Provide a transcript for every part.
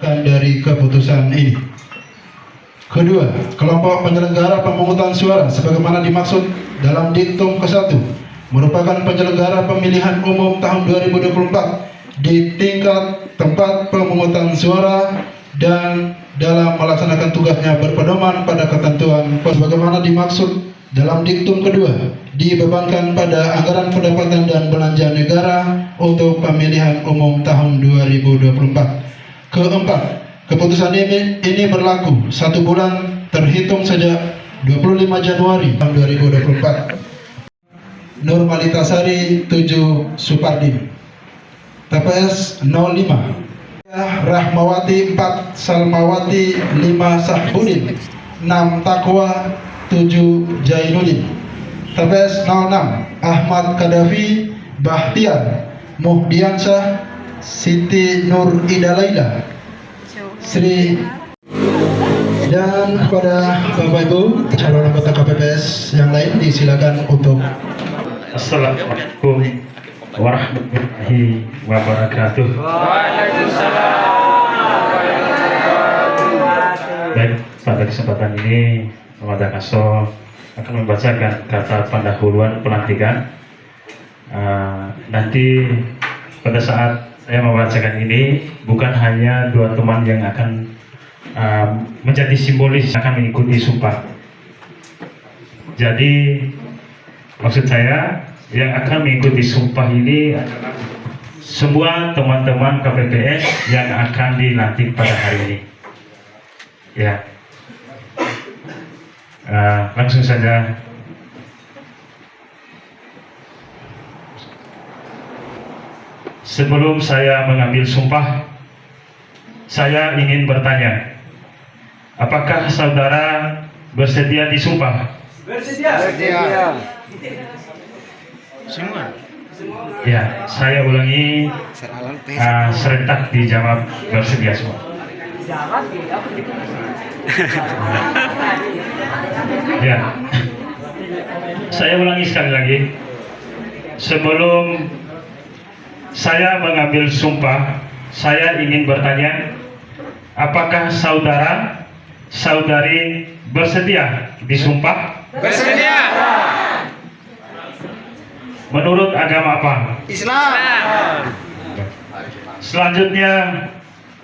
Dari keputusan ini. Kedua, kelompok penyelenggara pemungutan suara sebagaimana dimaksud dalam diktum ke-1 merupakan penyelenggara pemilihan umum tahun 2024 di tingkat tempat pemungutan suara dan dalam melaksanakan tugasnya berpedoman pada ketentuan sebagaimana dimaksud dalam diktum kedua dibebankan pada anggaran pendapatan dan belanja negara untuk pemilihan umum tahun 2024. Keempat, keputusan ini berlaku 1 bulan terhitung sejak 25 Januari tahun 2024. Normalitasari 7 Supardi, TPS 05, Rahmawati 4 Salmawati 5 Sahbudin 6 Takwa 7 Jainuddin, TPS 06 Ahmad Kadafi Bahtiar Muhdiansyah Siti Nur Ida Laila Sri. Dan kepada Bapak Ibu calon anggota KPPS yang lain disilakan untuk. Assalamualaikum warahmatullahi wabarakatuh. Baik, pada kesempatan ini Mada Kaso akan membacakan kata pendahuluan pelantikan. Nanti pada saat saya membacakan ini, bukan hanya 2 teman yang akan menjadi simbolis akan mengikuti sumpah. Jadi maksud saya yang akan mengikuti sumpah ini adalah semua teman-teman KPPS yang akan dilantik pada hari ini. Ya, langsung saja. Sebelum saya mengambil sumpah, saya ingin bertanya, apakah saudara bersedia disumpah? Bersedia. Semua. Ya, saya ulangi, serentak dijawab bersedia semua. Ya, saya ulangi sekali lagi. Sebelum saya mengambil sumpah, saya ingin bertanya, apakah saudara, saudari bersedia disumpah? Bersedia. Menurut agama apa? Islam. Selanjutnya,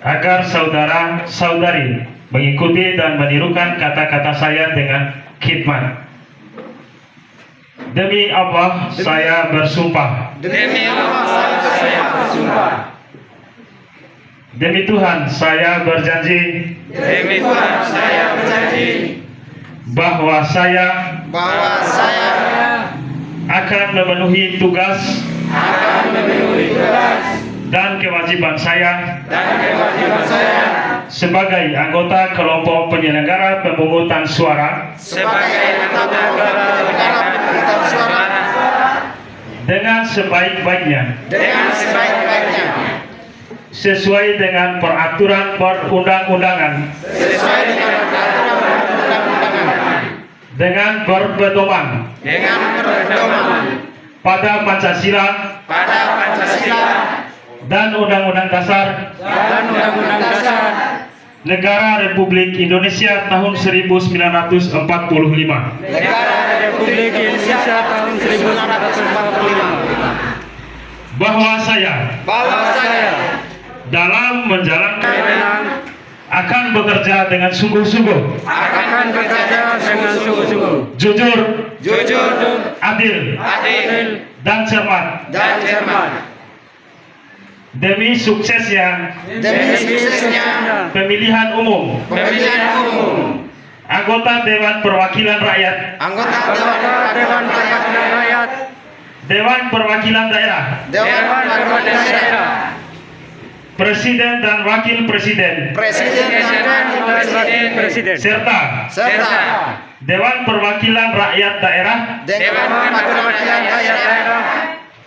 agar saudara, saudari mengikuti dan menirukan kata-kata saya dengan khidmat. Demi Allah, saya bersumpah. Demi Allah saya bersumpah. Demi Tuhan, saya berjanji. Demi Tuhan saya berjanji Bahwa saya akan memenuhi tugas dan kewajiban saya sebagai anggota kelompok penyelenggara pemungutan suara dengan sebaik-baiknya sesuai dengan peraturan perundang-undangan dengan berpedoman pada Pancasila dan Undang-Undang Dasar Negara Republik Indonesia tahun 1945. Bahwa saya dalam menjalankan akan bekerja dengan sungguh-sungguh, jujur, adil, dan cermat, demi suksesnya pemilihan umum anggota Dewan Perwakilan Rakyat, Dewan Perwakilan Daerah, Presiden dan Wakil Presiden, serta Dewan Perwakilan Rakyat Daerah,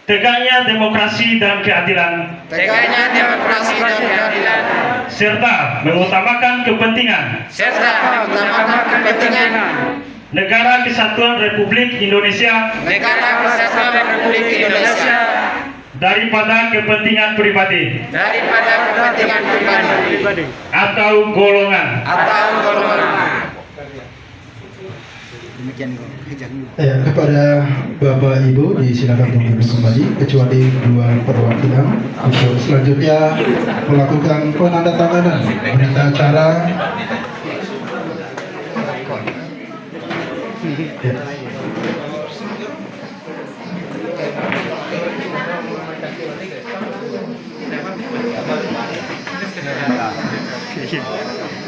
tegaknya demokrasi dan keadilan, serta mengutamakan kepentingan Negara Kesatuan Republik Indonesia daripada kepentingan pribadi daripada kepentingan pribadi atau golongan. Ya, kepada Bapak Ibu disilakan untuk duduk kembali kecuali dua perwakilan untuk selanjutnya melakukan penandatanganan berita acara. Ya.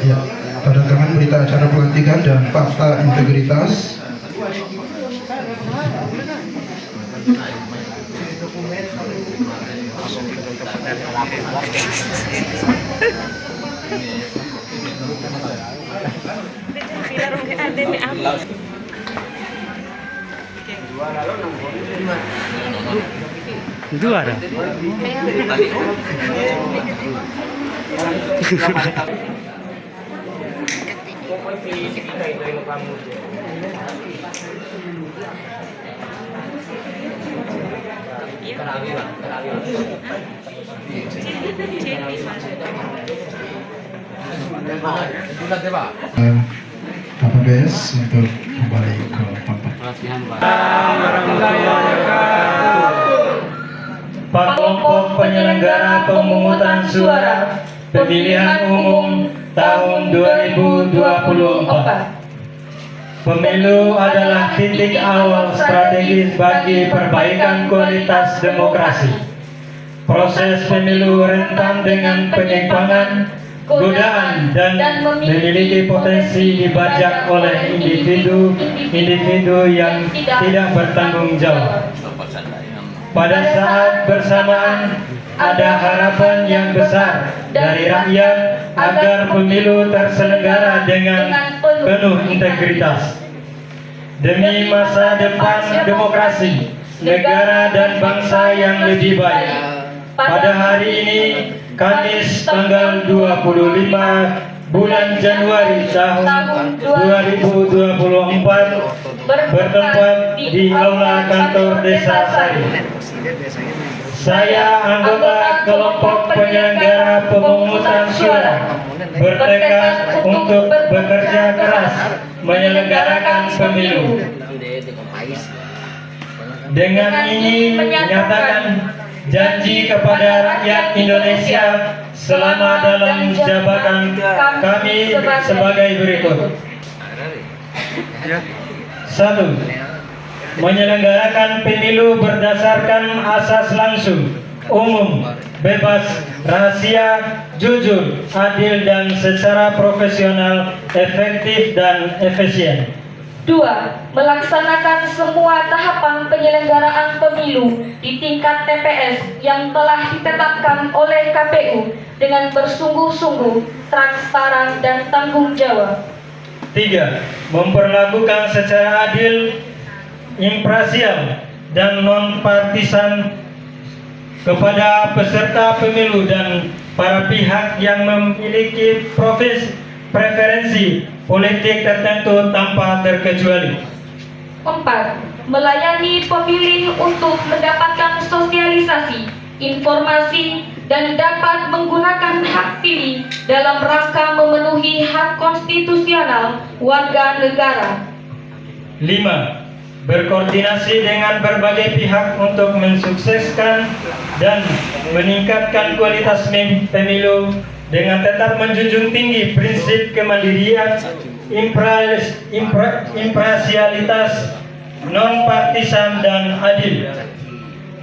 Ya, tanda tangan berita acara pelantikan dan fakta integritas. Itu ada. KPPS untuk kembali ke tempat. Pak kelompok penyelenggara pemungutan suara pemilihan umum tahun 2024. Pemilu adalah titik awal strategis bagi perbaikan kualitas demokrasi. Proses pemilu rentan dengan penyimpangan, godaan, dan memiliki potensi dibajak oleh individu yang tidak bertanggung jawab. Pada saat bersamaan, ada harapan yang besar dari rakyat agar pemilu terselenggara dengan penuh integritas. Demi masa depan demokrasi, negara dan bangsa yang lebih baik. Pada hari ini, Kamis tanggal 25 bulan Januari tahun 2024, bertempat di Aula Kantor Desa Sari. Saya anggota kelompok penyelenggara pemungutan suara bertekad untuk bekerja keras menyelenggarakan pemilu. Dengan ini menyatakan janji kepada rakyat Indonesia selama dalam jabatan kami sebagai berikut. 1. Menyelenggarakan pemilu berdasarkan asas langsung, umum, bebas, rahasia, jujur, adil dan secara profesional, efektif dan efisien. 2. Melaksanakan semua tahapan penyelenggaraan pemilu di tingkat TPS yang telah ditetapkan oleh KPU dengan bersungguh-sungguh, transparan dan tanggung jawab. 3. Memperlakukan secara adil, imparsial dan non-partisan kepada peserta pemilu dan para pihak yang memiliki preferensi politik tertentu tanpa terkecuali. 4. Melayani pemilih untuk mendapatkan sosialisasi, informasi, dan dapat menggunakan hak pilih dalam rangka memenuhi hak konstitusional warga negara. 5. Berkoordinasi dengan berbagai pihak untuk mensukseskan dan meningkatkan kualitas pemilu dengan tetap menjunjung tinggi prinsip kemandirian, imparsialitas, non-partisan dan adil.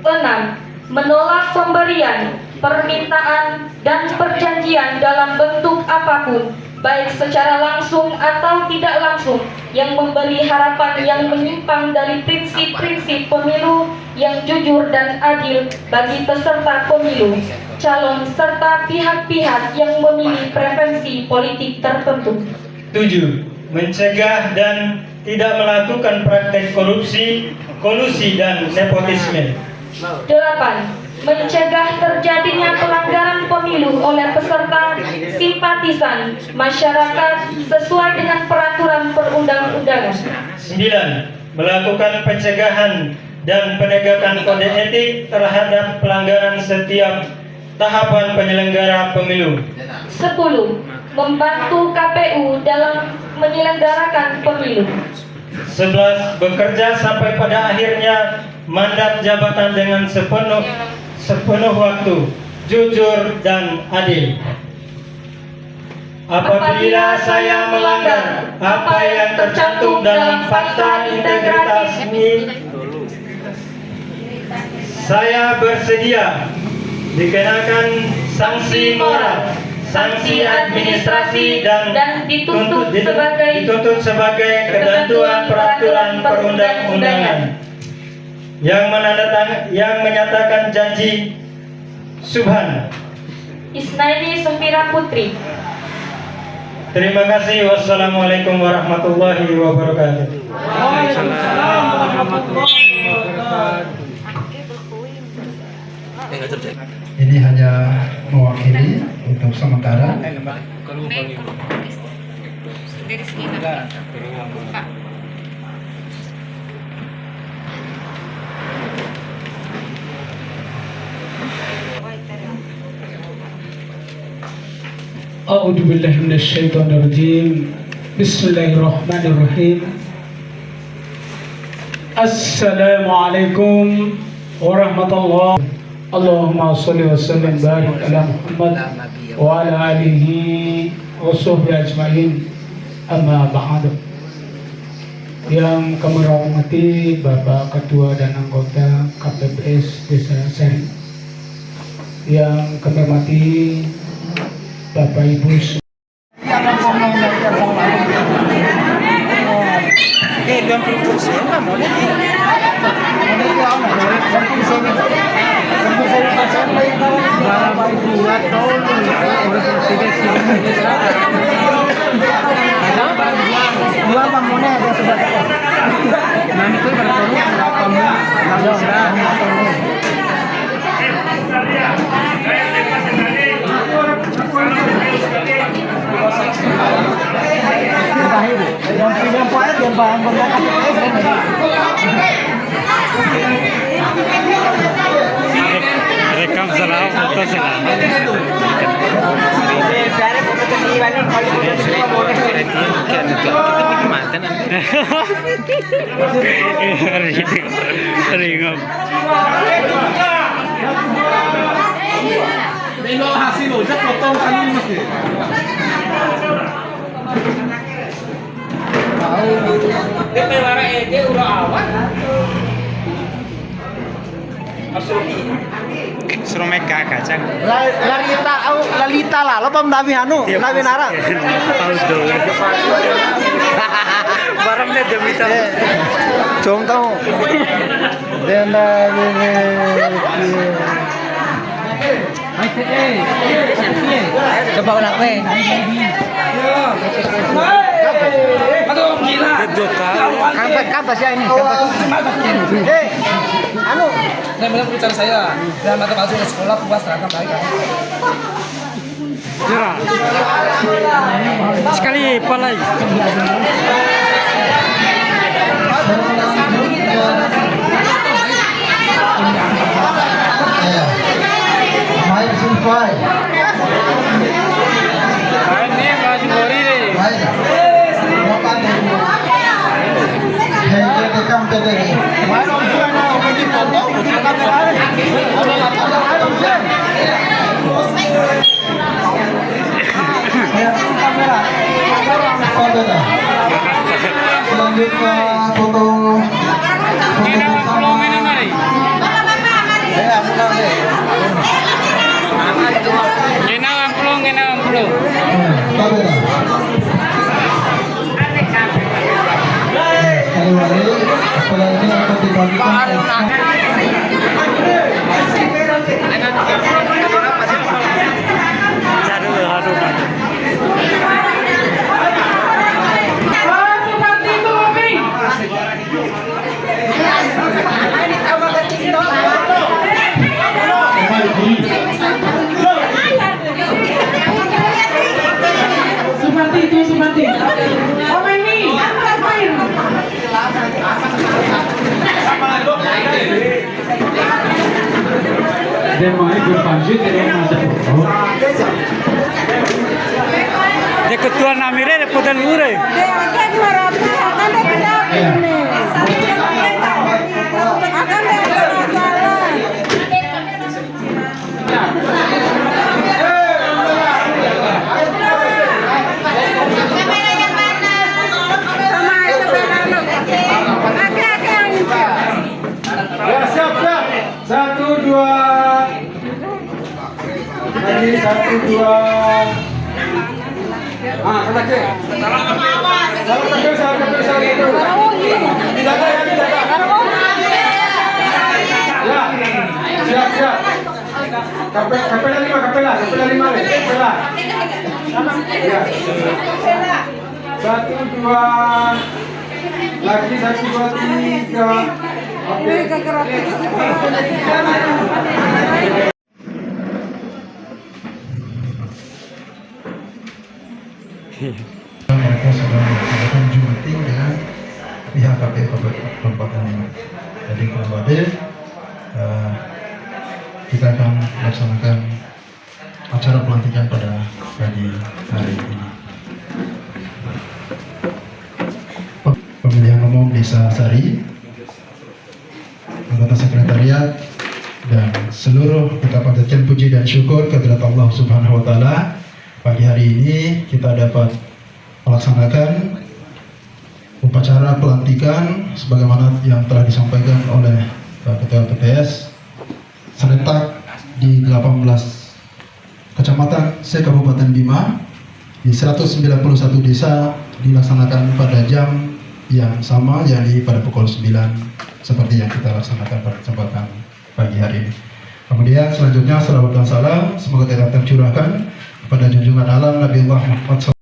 6. Menolak pemberian, permintaan, dan perjanjian dalam bentuk apapun, baik secara langsung atau tidak langsung, yang memberi harapan yang menyimpang dari prinsip-prinsip pemilu yang jujur dan adil bagi peserta pemilu, calon, serta pihak-pihak yang memilih preferensi politik tertentu. 7. Mencegah dan tidak melakukan praktek korupsi, kolusi, dan nepotisme. 8. Mencegah terjadinya pelanggaran pemilu oleh peserta, simpatisan, masyarakat sesuai dengan peraturan perundang-undangan. 9. Melakukan pencegahan dan penegakan kode etik terhadap pelanggaran setiap tahapan penyelenggara pemilu. 10. Membantu KPU dalam menyelenggarakan pemilu. 11. Bekerja sampai pada akhirnya mandat jabatan dengan sepenuh waktu, jujur dan adil. Apabila saya melanggar apa yang tercantum dalam fakta integritas ini, saya bersedia dikenakan sanksi moral, sanksi administrasi dan dituntut sebagai ketentuan peraturan perundang-undangan yang menyatakan janji. Subhan. Isnaini Sempira Putri. Terima kasih. Wassalamualaikum warahmatullahi wabarakatuh. Ini hanya mewakili untuk sementara. A'udzu billahi minasyaitonir rajim. Bismillahirrahmanirrahim. Assalamualaikum warahmatullahi. Allahumma shalli wa sallim barik ala Muhammad wa ala alihi wa sahbihi ajmain. Amma ba'du. Yang kami hormati Bapak Ketua dan anggota KPPS Desa Seri. Yang kami hormati Bapak Ibu rekam salah foto salah ringam suruh meka kacang Lalita lah, lo pemdawi anu, nabi narang. barangnya demi Contoh. Coba ulang weh. Kampas ya ini. Anu. Nah, bilang bicara saya, dalam mata masuk ke sekolah puas seragam baik kan? Jera. Sekali palai. Mike Sulfai. Ini masih bori deh. Selanjutnya foto bersama. Setelah ini akan dibagikan. berlanjut tidak ada pokok. Dia ketua namire de podan lure. Ya, siap. 1, 2. Lagi 1, 2. Ah, kena ke. Salah ke. Dijaga. Ya. Siap. Kapela 5. Ya. 1, 2. Lagi 1, 2, 3. Oke. Mereka sudah melakukan Jumating dengan pihak KPU Kabupaten ini. Jadi kembali kita akan melaksanakan acara pelantikan pada pagi hari ini. Pemilihan umum Desa Sari, anggota sekretariat, dan seluruh kita panjatkan puji dan syukur kehadirat Allah Subhanahu wa Ta'ala. Pagi hari ini kita dapat melaksanakan upacara pelantikan sebagaimana yang telah disampaikan oleh Ketua PTS serentak di 18 kecamatan se-Kabupaten Bima di 191 desa dilaksanakan pada jam yang sama, yakni pada pukul 9 seperti yang kita laksanakan pada kesempatan pagi hari ini. Kemudian selanjutnya salawat dan salam semoga tetap tercurahkan kepada junjungan alam Nabi Allah Muhammad SAW.